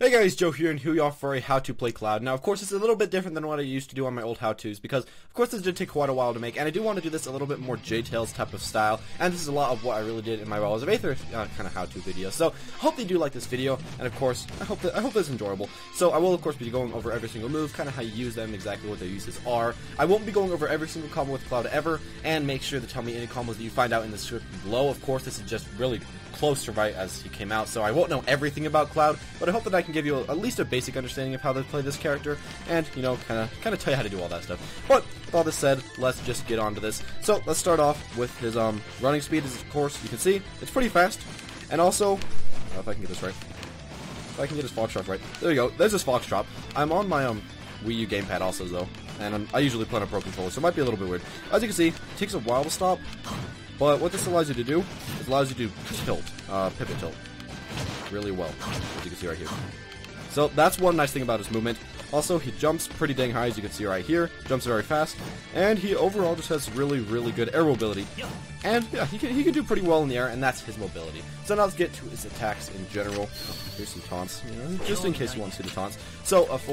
Hey guys, Joe here, and here we are for a how to play Cloud. Now, of course, it's a little bit different than what I used to do on my old how-tos, because, of course, this did take quite a while to make, and I do want to do this a little bit more J-Tails type of style, and this is a lot of what I really did in my Rise of Aether kind of how-to video. So, I hope they do like this video, and of course, I hope it's enjoyable. So, I will, of course, be going over every single move, kind of how you use them, exactly what their uses are. I won't be going over every single combo with Cloud ever, and make sure to tell me any combos that you find out in the script below. Of course, this is just really close to right as he came out, so I won't know everything about Cloud, but I hope that I can give you at least a basic understanding of how to play this character, and, you know, kind of tell you how to do all that stuff. But, with all this said, let's just get on to this. So, let's start off with his, running speed, as of course, you can see, it's pretty fast, and also, if I can get this right, if I can get his Foxtrot right, there you go, there's his Foxtrot. I'm on my, Wii U gamepad also, though, and I usually play on a Pro Controller, so it might be a little bit weird. As you can see, it takes a while to stop, but what this allows you to do, is allows you to tilt, pivot tilt, really well, as you can see right here. So that's one nice thing about his movement. Also, he jumps pretty dang high, as you can see right here, jumps very fast, and he overall just has really, really good air mobility. And yeah, he can do pretty well in the air, and that's his mobility. So now let's get to his attacks in general. Here's some taunts, you know, just in case you want to see the taunts. So, of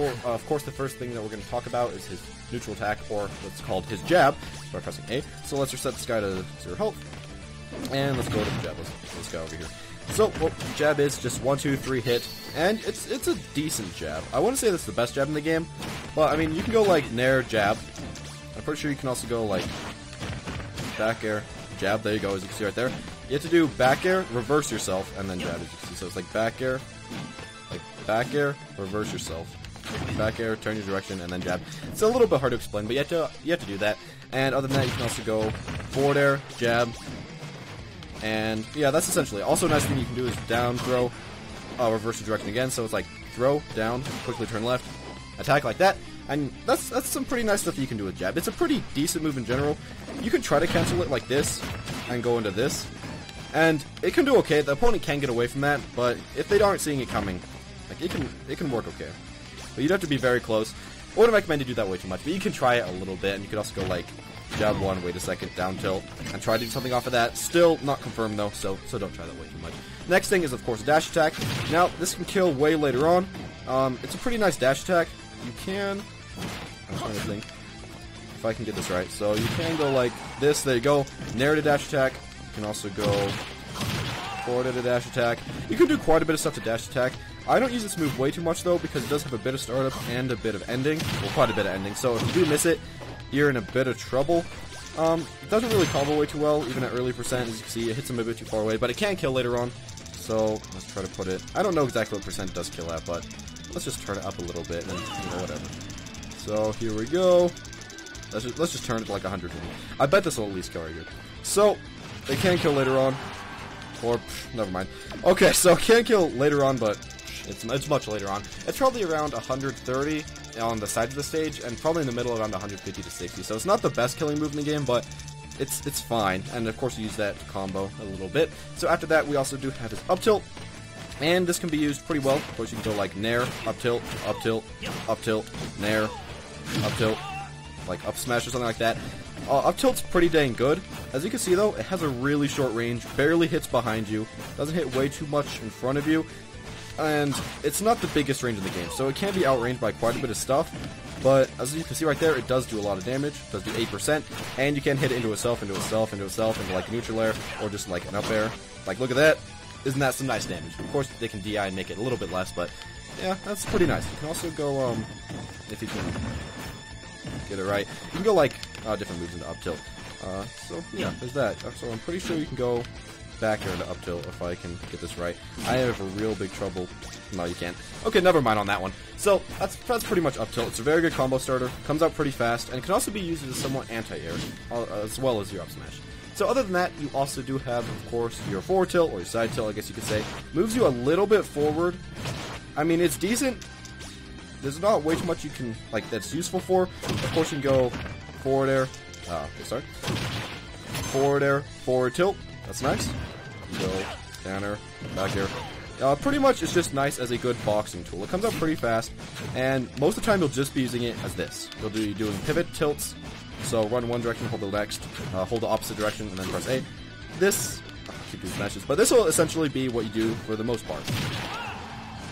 course, the first thing that we're going to talk about is his neutral attack, or what's called his jab, by pressing A. So let's reset this guy to 0 health, and let's go to the jab. This guy over here. So, what jab is, just 1, 2, 3 hit, and it's a decent jab. I wouldn't say that's the best jab in the game, but, I mean, you can go, like, nair, jab. I'm pretty sure you can also go, like, back air, jab, there you go, as you can see right there. You have to do back air, reverse yourself, and then jab, as you can see. So it's like back air, reverse yourself, back air, turn your direction, and then jab. It's a little bit hard to explain, but you have to do that. And other than that, you can also go forward air, jab, and yeah, that's essentially it. Also, a nice thing you can do is down, throw, reverse your direction again. So it's like throw, down, quickly turn left, attack like that. And that's some pretty nice stuff you can do with jab. It's a pretty decent move in general. You can try to cancel it like this and go into this, and it can do okay. The opponent can get away from that, but if they aren't seeing it coming, like it can work okay. But you'd have to be very close. I wouldn't recommend you do that way too much, but you can try it a little bit, and you could also go like jab 1, wait a second, down tilt, and try to do something off of that. Still not confirmed though, so don't try that way too much. Next thing is, of course, dash attack. Now, this can kill way later on. It's a pretty nice dash attack. You can, I'm trying to think if I can get this right. So you can go like this, there you go, nair to dash attack. You can also go forward to dash attack. You can do quite a bit of stuff to dash attack. I don't use this move way too much though, because it does have a bit of startup and a bit of ending. Well, quite a bit of ending, so if you do miss it, you're in a bit of trouble. It doesn't really combo way too well, even at early percent. As you can see, it hits him a bit too far away, but it can kill later on. So, let's try to put it, I don't know exactly what percent it does kill at, but let's just turn it up a little bit, and, you know, whatever. So, here we go. Let's just turn it to like 100. I bet this will at least kill right here. So, it can kill later on. Or, never mind. Okay, so it can kill later on, but it's much later on. It's probably around 130 on the sides of the stage, and probably in the middle around 150 to 60. So it's not the best killing move in the game, but it's fine. And of course you use that to combo a little bit. So after that, we also do have his up tilt, and this can be used pretty well. Of course, you can go like nair, up tilt, nair, up tilt, like up smash or something like that. Up tilt's pretty dang good. As you can see though, it has a really short range, barely hits behind you, doesn't hit way too much in front of you, and it's not the biggest range in the game, so it can be outranged by quite a bit of stuff, but as you can see right there, it does do a lot of damage. It does do 8%, and you can hit it into itself, into like a neutral air, or just like an up air. Like, look at that. Isn't that some nice damage? Of course, they can DI and make it a little bit less, but yeah, that's pretty nice. You can also go, if you can get it right, you can go like different moves into up tilt. So yeah, there's that. So I'm pretty sure you can go back air into up tilt if I can get this right. I have a real big trouble. No, you can't. Okay, never mind on that one. So that's pretty much up tilt. It's a very good combo starter. Comes out pretty fast, and can also be used as a somewhat anti-air, as well as your up smash. So other than that, you also do have, of course, your forward tilt, or your side tilt, I guess you could say. Moves you a little bit forward. I mean, it's decent. There's not way too much you can, like, that's useful for. Of course, you can go forward air. Forward air, forward tilt. That's nice. You go down air, back air. Pretty much, it's just nice as a good boxing tool. It comes out pretty fast, and most of the time you'll just be using it as this. You'll be doing pivot tilts. So run one direction, hold the next, hold the opposite direction, and then press A. This, keep these smashes, but this will essentially be what you do for the most part.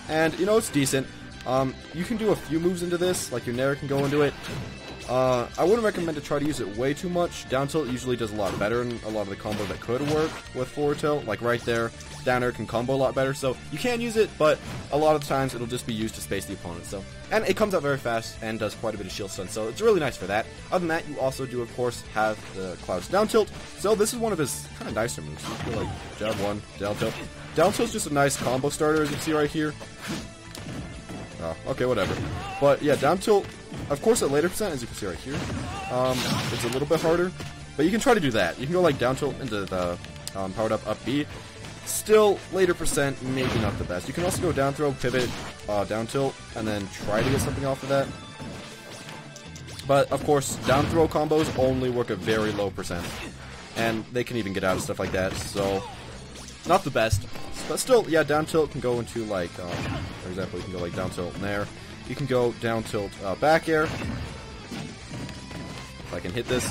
and you know, it's decent. You can do a few moves into this, like your Nairo can go into it. I wouldn't recommend to try to use it way too much. Down tilt usually does a lot better in a lot of the combos that could work with forward tilt, like right there. Down air can combo a lot better, so you can use it, but a lot of the times it'll just be used to space the opponent. So, and it comes out very fast and does quite a bit of shield stun, so it's really nice for that. Other than that, you also do, of course, have the Cloud's down tilt. So this is one of his kind of nicer moves. You feel like jab one, down tilt. Down tilt's just a nice combo starter, as you can see right here. Oh, okay, whatever. But yeah, down tilt, of course, at later percent, as you can see right here, it's a little bit harder. But you can try to do that. You can go like down tilt into the powered up B. Still, later percent, maybe not the best. You can also go down throw, pivot, down tilt, and then try to get something off of that. But, of course, down throw combos only work at very low percent. And they can even get out of stuff like that, so not the best. But still, yeah, down tilt can go into, like, for example, you can go like down tilt in there. You can go down tilt back air. If I can hit this.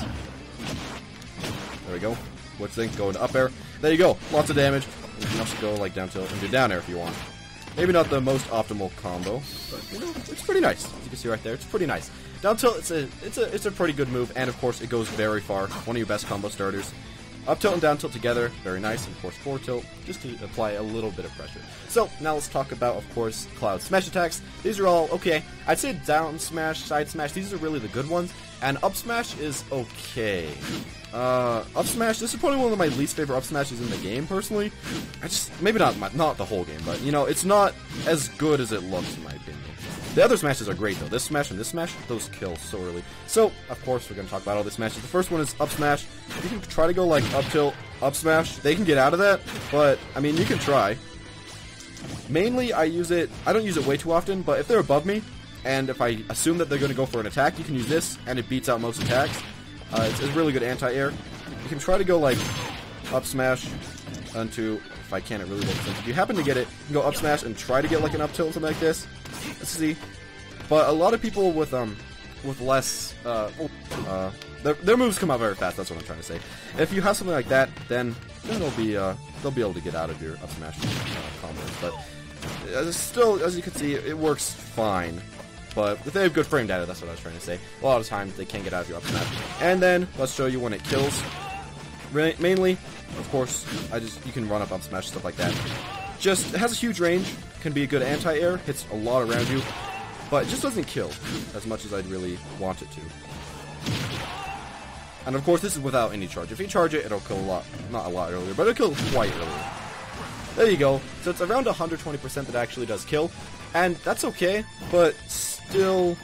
There we go. What's thing? Go into up air. There you go. Lots of damage. You can also go like down tilt and do down air if you want. Maybe not the most optimal combo, but you know, it's pretty nice. As you can see right there, it's pretty nice. Down tilt, it's a pretty good move, and of course it goes very far. One of your best combo starters. Up tilt and down tilt together, very nice. And of course forward tilt, just to apply a little bit of pressure. So now let's talk about, of course, Cloud smash attacks. These are all okay. I'd say down smash, side smash, these are really the good ones. And up smash is okay. Up smash, this is probably one of my least favorite up smashes in the game, personally. Maybe not the whole game, but you know, it's not as good as it looks in my opinion. The other smashes are great though. This smash and this smash, those kill so early. So, of course, we're going to talk about all the smashes. The first one is up smash. You can try to go like up tilt, up smash. They can get out of that, but I mean, you can try. Mainly, I don't use it way too often, but if they're above me, and if I assume that they're going to go for an attack, you can use this, and it beats out most attacks. It's a really good anti-air. You can try to go like up smash onto, if I can, it really works. If you happen to get it, you can go up smash and try to get like an up tilt or something like this. Let's see. But a lot of people with less, their moves come out very fast. That's what I'm trying to say. If you have something like that, then they'll be able to get out of your up smash combos. But still, as you can see, it works fine. But if they have good frame data, that's what I was trying to say. A lot of times they can't get out of your up smash. And then let's show you when it kills. Mainly, of course, you can run up smash, stuff like that. It has a huge range, can be a good anti-air, hits a lot around you, but it just doesn't kill as much as I'd really want it to. And of course, this is without any charge. If you charge it, it'll kill a lot, not a lot earlier, but it'll kill quite earlier. There you go. So it's around 120% that actually does kill, and that's okay, but still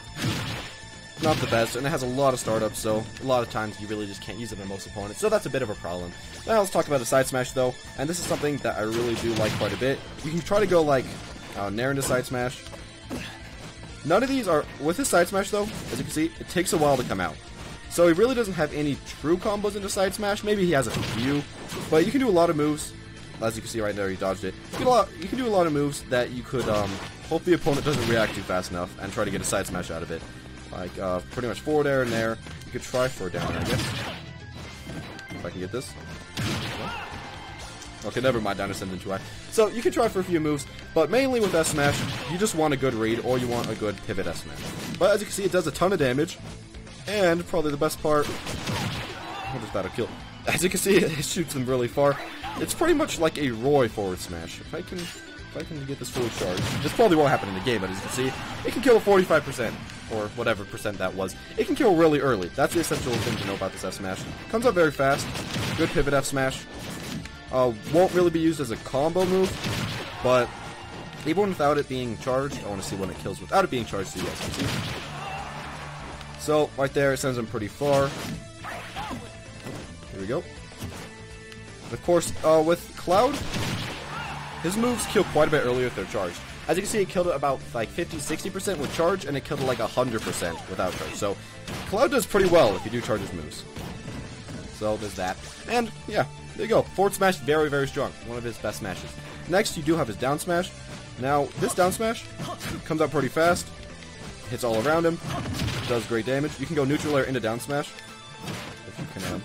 not the best, and it has a lot of startups, so a lot of times you really just can't use it on most opponents, so that's a bit of a problem. Now let's talk about the side smash though, and this is something that I really do like quite a bit. You can try to go like Nairo into side smash. None of these are, with his side smash though, as you can see, it takes a while to come out. So he really doesn't have any true combos into side smash, maybe he has a few, but you can do a lot of moves. As you can see right there, he dodged it. You can do a lot of moves that you could hope the opponent doesn't react to fast enough and try to get a side smash out of it. Like, pretty much forward air and there. You could try for a down air, I guess. If I can get this. Okay, never mind, down air sends into too high. So, you can try for a few moves, but mainly with S smash, you just want a good read, or you want a good pivot S smash. But as you can see, it does a ton of damage, and probably the best part, what is that, a kill? As you can see, it shoots them really far. It's pretty much like a Roy forward smash. If I can get this fully charged, this probably won't happen in the game, but as you can see, it can kill 45%, or whatever percent that was. It can kill really early. That's the essential thing to know about this F smash. Comes up very fast. Good pivot F smash. Won't really be used as a combo move, but even without it being charged, I want to see when it kills without it being charged, so you guys can see. So, right there, it sends them pretty far. Here we go. And of course, with Cloud, his moves kill quite a bit earlier if they're charged. As you can see, it killed it about like 50-60% with charge, and it killed it like 100% without charge. So, Cloud does pretty well if you do charge his moves. So, there's that. And, yeah, there you go. Forward smash, very, very strong. One of his best smashes. Next, you do have his down smash. Now, this down smash comes out pretty fast. Hits all around him. Does great damage. You can go neutral air into down smash. If you can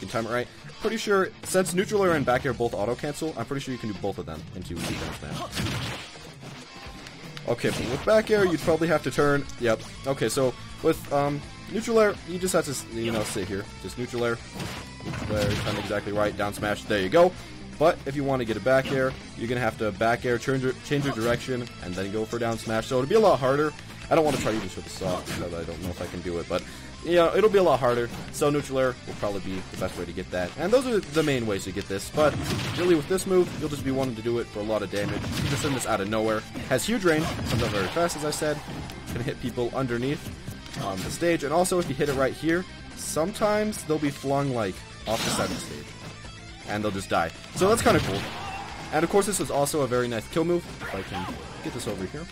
time it right. Pretty sure, since neutral air and back air both auto cancel, I'm pretty sure you can do both of them into down smash. Okay, but with back air, you'd probably have to turn. Yep. Okay, so with neutral air, you just have to, you know, sit here. Just neutral air, turn exactly right, down smash. There you go. But if you want to get a back air, you're gonna have to back air, change your direction, and then go for down smash. So it'll be a lot harder. I don't want to try to do this with the saw because I don't know if I can do it, but yeah, it'll be a lot harder. So neutral air will probably be the best way to get that. And those are the main ways to get this. But really, with this move, you'll just be wanting to do it for a lot of damage. You can just send this out of nowhere. Has huge range, comes out very fast, as I said. It's gonna hit people underneath the stage, and also if you hit it right here, sometimes they'll be flung like off the side of the stage, and they'll just die. So that's kind of cool. And of course, this is also a very nice kill move. If I can get this over here.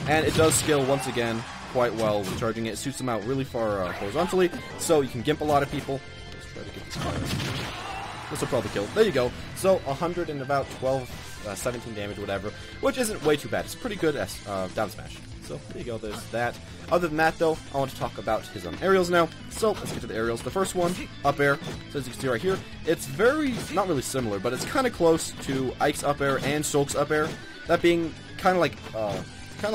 And it does scale, once again, quite well when charging it. It shoots them out really far horizontally, so you can gimp a lot of people. Let's try to get this fire. This will probably kill. There you go. So 100 and about 12, 17 damage, whatever, which isn't way too bad. It's pretty good as down smash. So there you go, there's that. Other than that, though, I want to talk about his aerials now. So let's get to the aerials. The first one, up air. So as you can see right here, it's very, not really similar, but it's kind of close to Ike's up air and Shulk's up air. That being kind of like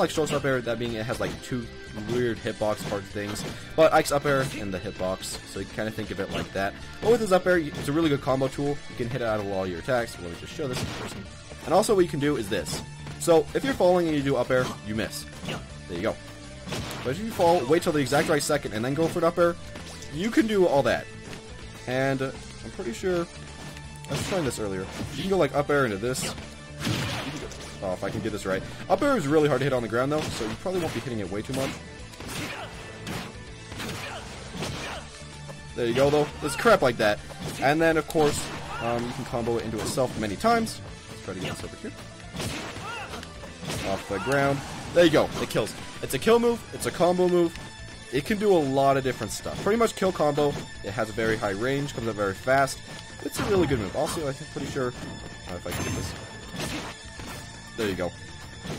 Shulk's up air, that being it has like two weird hitbox part things. But Ike's up air and the hitbox, so you can kind of think of it like that. But with his up air, it's a really good combo tool. You can hit it out of all your attacks. Let me just show this in person. And also what you can do is this. So if you're falling and you do up air, you miss. There you go. But if you fall, wait till the exact right second and then go for an up air, you can do all that. And I'm pretty sure, I was trying this earlier, you can go like up air into this. Oh, if I can get this right. Up air is really hard to hit on the ground though, so you probably won't be hitting it way too much. There you go though. There's crap like that. And then of course, you can combo it into itself many times. Let's try to get this over here. Off the ground. There you go. It kills. It's a kill move. It's a combo move. It can do a lot of different stuff. Pretty much kill combo. It has a very high range. Comes up very fast. It's a really good move. Also, I'm pretty sure if I can get this. There you go.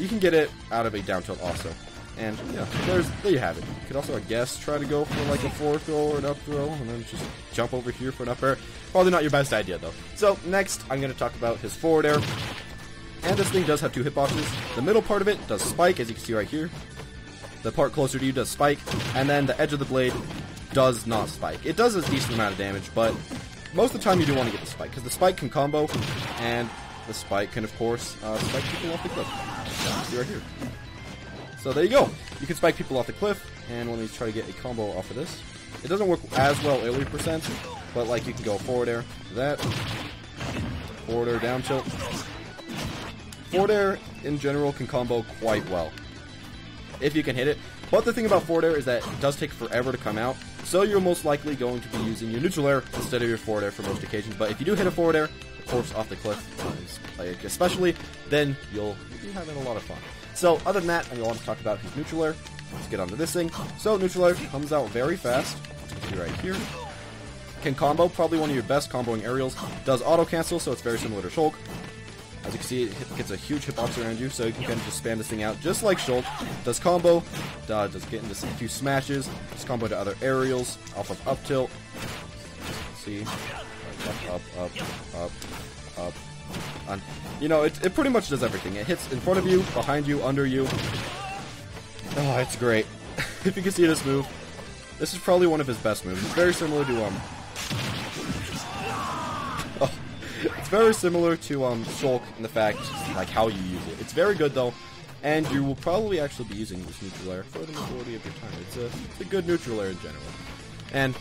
You can get it out of a down tilt also. And yeah, there you have it. You could also, I guess, try to go for like a forward throw or an up throw, and then just jump over here for an up air. Probably not your best idea though. So next, I'm going to talk about his forward air. And this thing does have two hitboxes. The middle part of it does spike, as you can see right here. The part closer to you does spike, and then the edge of the blade does not spike. It does a decent amount of damage, but most of the time you do want to get the spike, because the spike can combo, and the spike can, of course, spike people off the cliff. See right here. So there you go. You can spike people off the cliff, and let me try to get a combo off of this. It doesn't work as well early percent, but like you can go forward air, that, forward air, down tilt. Forward air, in general, can combo quite well, if you can hit it. But the thing about forward air is that it does take forever to come out, so you're most likely going to be using your neutral air instead of your forward air for most occasions. But if you do hit a forward air, of course, off the cliff, like especially, then you'll be having a lot of fun. So other than that, I want to talk about his neutral air. Let's get onto this thing. So neutral air comes out very fast. See right here. Can combo, probably one of your best comboing aerials. Does auto cancel, so it's very similar to Shulk. As you can see, it gets a huge hitbox around you, so you can kind of just spam this thing out, just like Shulk. Does combo, does get into a few smashes, does combo to other aerials, off of up tilt. See, up. And, you know, it pretty much does everything. It hits in front of you, behind you, under you. Oh, it's great. If you can see this move, this is probably one of his best moves. It's very similar to it's very similar to Shulk in the fact, like, how you use it. It's very good, though, and you will probably actually be using this neutral air for the majority of your time. It's a good neutral air in general. And,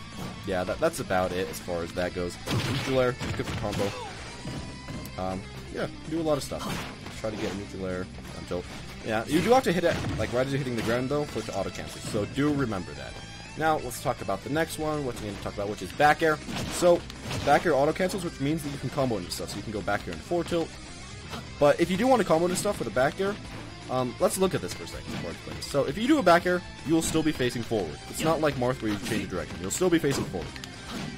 yeah, that's about it as far as that goes. Neutral air, good for combo. Yeah, do a lot of stuff. Try to get a neutral air until... Yeah, you do have to hit it, like, right as you're hitting the ground, though, for it to auto-cancel, so do remember that. Now, let's talk about the next one, what we're going to talk about, which is back air. So, back air auto-cancels, which means that you can combo into stuff, so you can go back air and forward tilt. But if you do want to combo into stuff with a back air, let's look at this for a second before I explain this. So, if you do a back air, you will still be facing forward. It's not like Marth where you change your direction. You'll still be facing forward.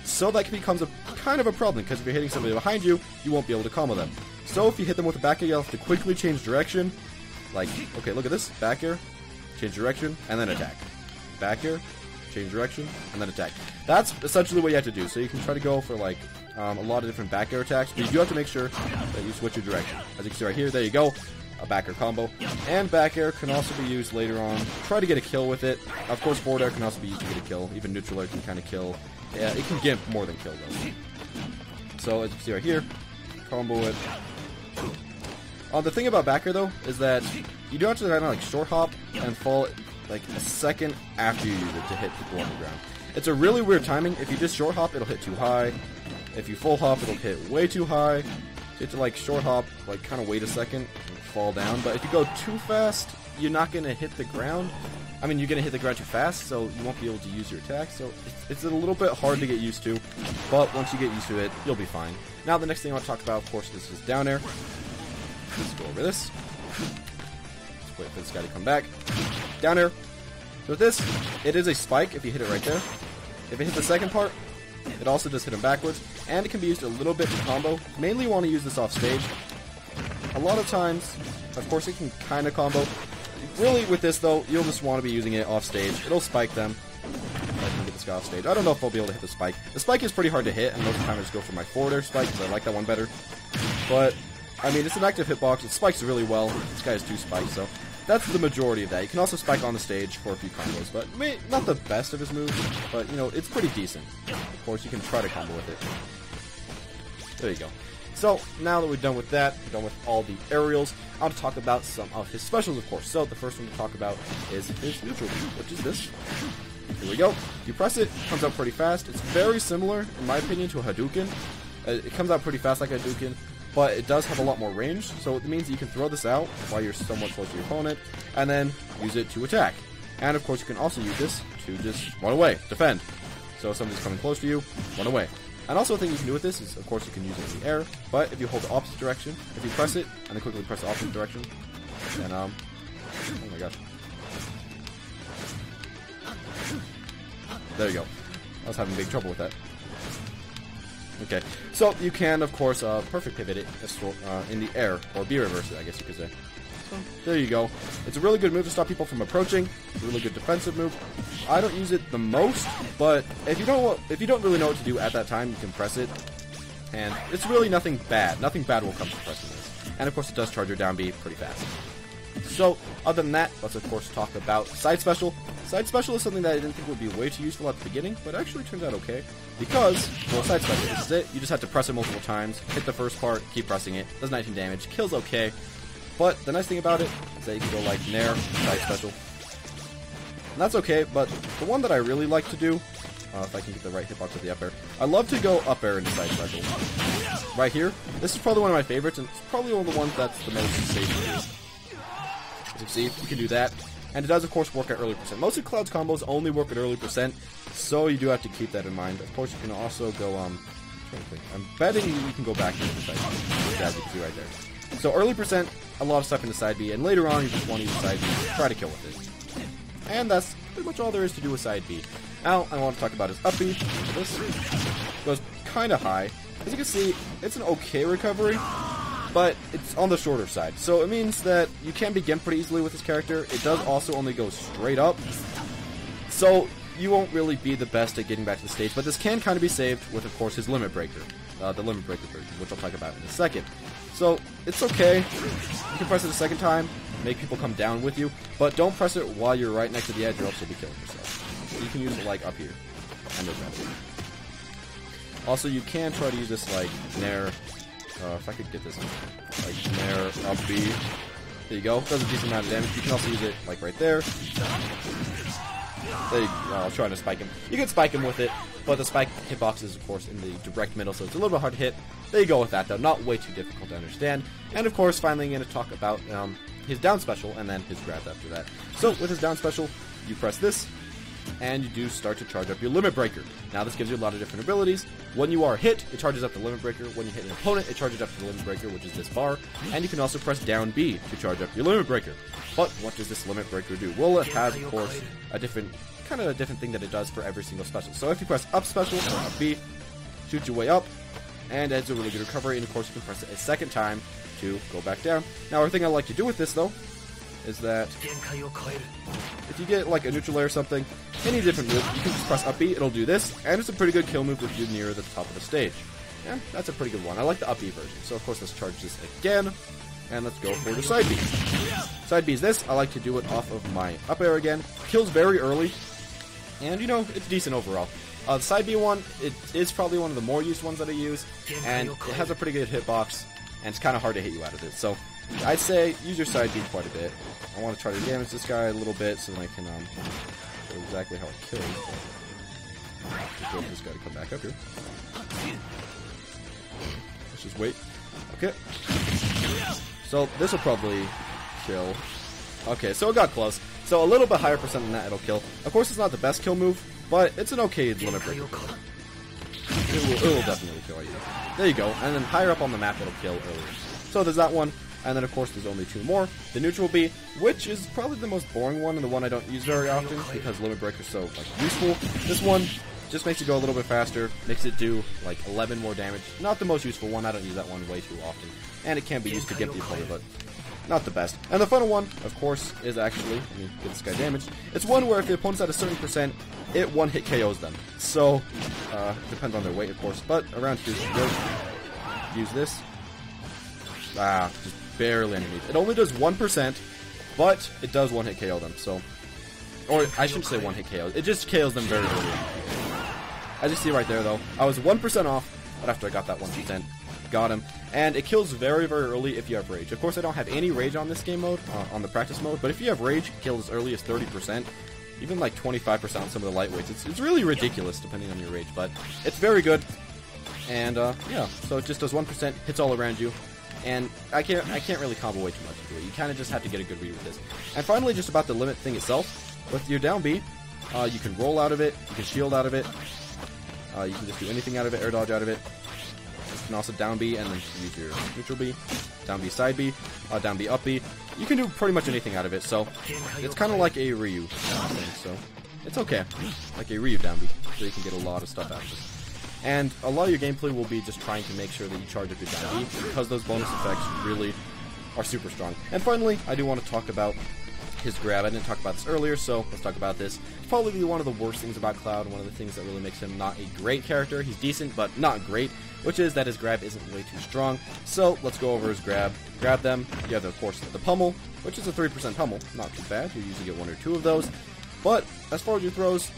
So that becomes a kind of a problem, because if you're hitting somebody behind you, you won't be able to combo them. So, if you hit them with a back air, you'll have to quickly change direction. Like, okay, look at this. Back air, change direction, and then attack. Back air, change direction, and then attack. That's essentially what you have to do. So you can try to go for, like, a lot of different back air attacks, but you do have to make sure that you switch your direction. As you can see right here, there you go. a back air combo. And back air can also be used later on. Try to get a kill with it. Of course, forward air can also be used to get a kill. Even neutral air can kind of kill. Yeah, it can gimp more than kill, though. So, as you can see right here, combo it. The thing about back air, though, is that you do have to kind of like short hop and fall like a second after you use it to hit people on the ground. It's a really weird timing. If you just short hop, it'll hit too high. If you full hop, it'll hit way too high. You have to like short hop, like kind of wait a second and fall down. But if you go too fast, you're not going to hit the ground. I mean, you're going to hit the ground too fast, so you won't be able to use your attack. So it's a little bit hard to get used to, but once you get used to it, you'll be fine. Now, the next thing I want to talk about, of course, this is down air. Let's go over this. Let's wait for this guy to come back. Down air. So with this, it is a spike if you hit it right there. If it hits the second part, it also does hit him backwards, and it can be used a little bit to combo. Mainly you want to use this off stage. A lot of times, of course, it can kind of combo. Really, with this, though, you'll just want to be using it off stage. It'll spike them. I can get this guy off stage. I don't know if I'll be able to hit the spike. The spike is pretty hard to hit, and most of the time I just go for my forward air spike, because I like that one better. But, I mean, it's an active hitbox. It spikes really well. This guy has 2 spikes, so that's the majority of that. You can also spike on the stage for a few combos, but not the best of his moves, but, you know, it's pretty decent. Of course, you can try to combo with it. There you go. So, now that we're done with that, we're done with all the aerials, I want to talk about some of his specials, of course. So, the first one to talk about is his neutral B, which is this. Here we go. You press it, it comes out pretty fast. It's very similar, in my opinion, to a Hadouken. It comes out pretty fast like a Hadouken, but it does have a lot more range, so it means you can throw this out while you're somewhat close to your opponent, and then use it to attack. And, of course, you can also use this to just run away, defend. So, if somebody's coming close to you, run away. And also a thing you can do with this is, of course, you can use it in the air, but if you hold the opposite direction, if you press it, and then quickly press the opposite direction, then, oh my gosh. There you go. I was having big trouble with that. Okay, so you can, of course, perfect pivot it in the air, or B-reverse it, I guess you could say. So, there you go. It's a really good move to stop people from approaching. It's a really good defensive move. I don't use it the most, but if you don't really know what to do at that time, you can press it. And it's really nothing bad. Nothing bad will come from pressing this. And of course, it does charge your down B pretty fast. So, other than that, let's of course talk about side special. Side special is something that I didn't think would be way too useful at the beginning, but it actually turns out okay. Because, well, side special, this is it. You just have to press it multiple times, hit the first part, keep pressing it, does 19 damage, kills okay. But the nice thing about it is that you can go like Nair, side special. And that's okay, but the one that I really like to do, if I can get the right hitbox with the up air, I love to go up air into side special. Right here, this is probably one of my favorites, and it's probably one of the ones that's the most safe to use. As you see, you can do that. And it does, of course, work at early percent. Most of Cloud's combos only work at early percent, so you do have to keep that in mind. Of course, you can also go, I'm betting you can go back into the side B, as you can see right there. So early percent, a lot of stuff in the side B, and later on you just want to use side B, try to kill with it. And that's pretty much all there is to do with side B. Now, I want to talk about his up B. This goes kind of high. As you can see, it's an okay recovery, but it's on the shorter side. So it means that you can be gimped pretty easily with this character. It does also only go straight up. So you won't really be the best at getting back to the stage, but this can kind of be saved with, of course, his Limit Breaker. The Limit Breaker version, which I'll talk about in a second. So, it's okay. You can press it a second time, make people come down with you, but don't press it while you're right next to the edge or else you'll be killing yourself. So you can use it, like, up here. And better. Also, you can try to use this, like, Nair. If I could get this, like, Nair, up B. There you go. Does a decent amount of damage. You can also use it, like, right there. There you go. I'll try to spike him. You can spike him with it, but the spike hitbox is, of course, in the direct middle, so it's a little bit hard to hit. There you go with that, though. Not way too difficult to understand. And, of course, finally, I'm going to talk about his down special and then his grab after that. So, with his down special, you press this, and you do start to charge up your Limit Breaker. Now, this gives you a lot of different abilities. When you are hit, it charges up the Limit Breaker. When you hit an opponent, it charges up the Limit Breaker, which is this bar. And you can also press down B to charge up your Limit Breaker. But what does this Limit Breaker do? Well, it has, of course, a different thing that it does for every single special. So if you press up special, or up B, shoot your way up, and it's a really good recovery, and of course you can press it a second time to go back down. Now, the thing I like to do with this, though, is that if you get like a neutral air or something, any different move, you can just press up B, it'll do this, and it's a pretty good kill move if you're near the top of the stage. Yeah, that's a pretty good one. I like the up B version. So of course let's charge this again. And let's go for the side B. Side B is this. I like to do it off of my up air again. Kills very early. And, you know, it's decent overall. The side B one, it is probably one of the more used ones that I use. And it has a pretty good hitbox. And it's kind of hard to hit you out of it. So, I'd say use your side B quite a bit. I want to try to damage this guy a little bit so that I can show exactly how it kills. Just wait for this guy to come back up here. Let's just wait. Okay. So this will probably kill. Okay, so it got close. So a little bit higher percent than that it'll kill. Of course it's not the best kill move, but it's an okay limit breaker. It will definitely kill you. There you go. And then higher up on the map it'll kill earlier. So there's that one. And then of course there's only two more. The neutral B, which is probably the most boring one and the one I don't use very often because limit breaker is so useful. This one just makes it go a little bit faster, makes it do like 11 more damage. Not the most useful one, I don't use that one way too often. And it can be used to get the opponent, but not the best. And the final one, of course, is actually, let me get this guy damaged. It's one where if the opponent's at a certain percent, it one hit KOs them. So, depends on their weight, of course, but around here, use this. Just barely underneath. It only does 1%, but it does one hit KO them, so. Or, I shouldn't say one hit KO. It just KOs them very early. As you see right there, though, I was 1% off, but after I got that 1%, got him. And it kills very, very early if you have Rage. Of course, I don't have any Rage on this game mode, on the practice mode, but if you have Rage, it kills as early as 30%, even like 25% on some of the lightweights. It's really ridiculous, depending on your Rage, but it's very good. And, yeah, so it just does 1%, hits all around you. And I can't really combo way too much into it. You kind of just have to get a good read with this. And finally, just about the limit thing itself. With your down B, you can roll out of it, you can shield out of it, you can just do anything out of it, air dodge out of it. You can also down B and then use your neutral B, down B side B, down B up B. You can do pretty much anything out of it, so it's kind of like a Ryu thing, so it's okay. Like a Ryu down B, so you can get a lot of stuff out of it. And a lot of your gameplay will be just trying to make sure that you charge up your down B, because those bonus effects really are super strong. And finally, I do want to talk about his grab. I didn't talk about this earlier, so let's talk about this. It's probably one of the worst things about Cloud, one of the things that really makes him not a great character. He's decent, but not great, which is that his grab isn't way too strong. So let's go over his grab. Grab them. You have, of course, the pummel, which is a 3% pummel. Not too bad. You usually get one or two of those. But as far as your throws,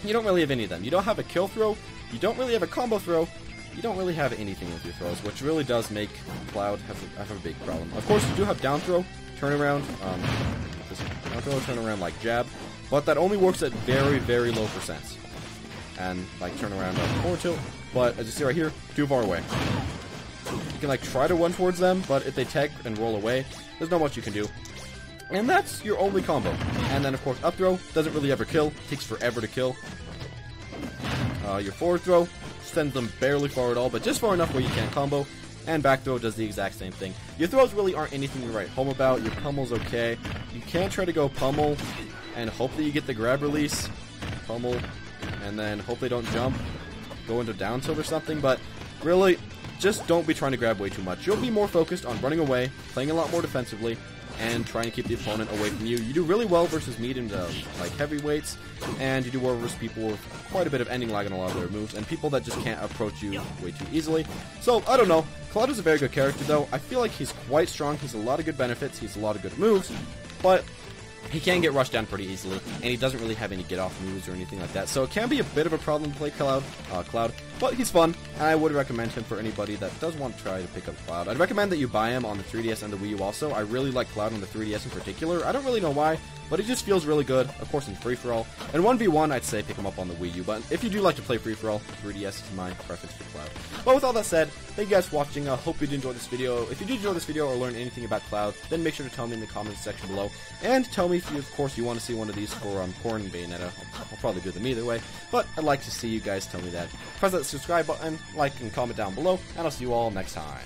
you don't really have any of them. You don't have a kill throw. You don't really have a combo throw. You don't really have anything with your throws, which really does make Cloud have a big problem. Of course, you do have down throw, turnaround, down throw, turnaround like jab, but that only works at very, very low percents. And like turnaround forward tilt, but as you see right here, too far away. You can like try to run towards them, but if they tag and roll away, there's not much you can do. And that's your only combo. And then of course up throw doesn't really ever kill, takes forever to kill. Your forward throw sends them barely far at all, but just far enough where you can't combo. And back throw does the exact same thing. Your throws really aren't anything to write home about. Your pummel's okay. You can try to go pummel and hope that you get the grab release. Pummel, and then hope they don't jump. Go into down tilt or something, but really, just don't be trying to grab way too much. You'll be more focused on running away, playing a lot more defensively, and trying to keep the opponent away from you. You do really well versus medium to like heavyweights, and you do well versus people with quite a bit of ending lag on a lot of their moves, and people that just can't approach you way too easily. So, I don't know. Cloud is a very good character, though. I feel like he's quite strong. He's a lot of good benefits. He's a lot of good moves, but he can get rushed down pretty easily, and he doesn't really have any get-off moves or anything like that. So it can be a bit of a problem to play Cloud, but he's fun, and I would recommend him for anybody that does want to try to pick up Cloud. I'd recommend that you buy him on the 3DS and the Wii U also. I really like Cloud on the 3DS in particular. I don't really know why, but it just feels really good. Of course, in free-for-all. And 1v1, I'd say pick him up on the Wii U, but if you do like to play free-for-all, 3DS is my preference for Cloud. But with all that said, thank you guys for watching. I hope you did enjoy this video. If you did enjoy this video or learn anything about Cloud, then make sure to tell me in the comments section below. And tell me if you, of course, you want to see one of these for Corn and Bayonetta. I'll probably do them either way, but I'd like to see you guys tell me that. Press that subscribe button, like and comment down below, and I'll see you all next time.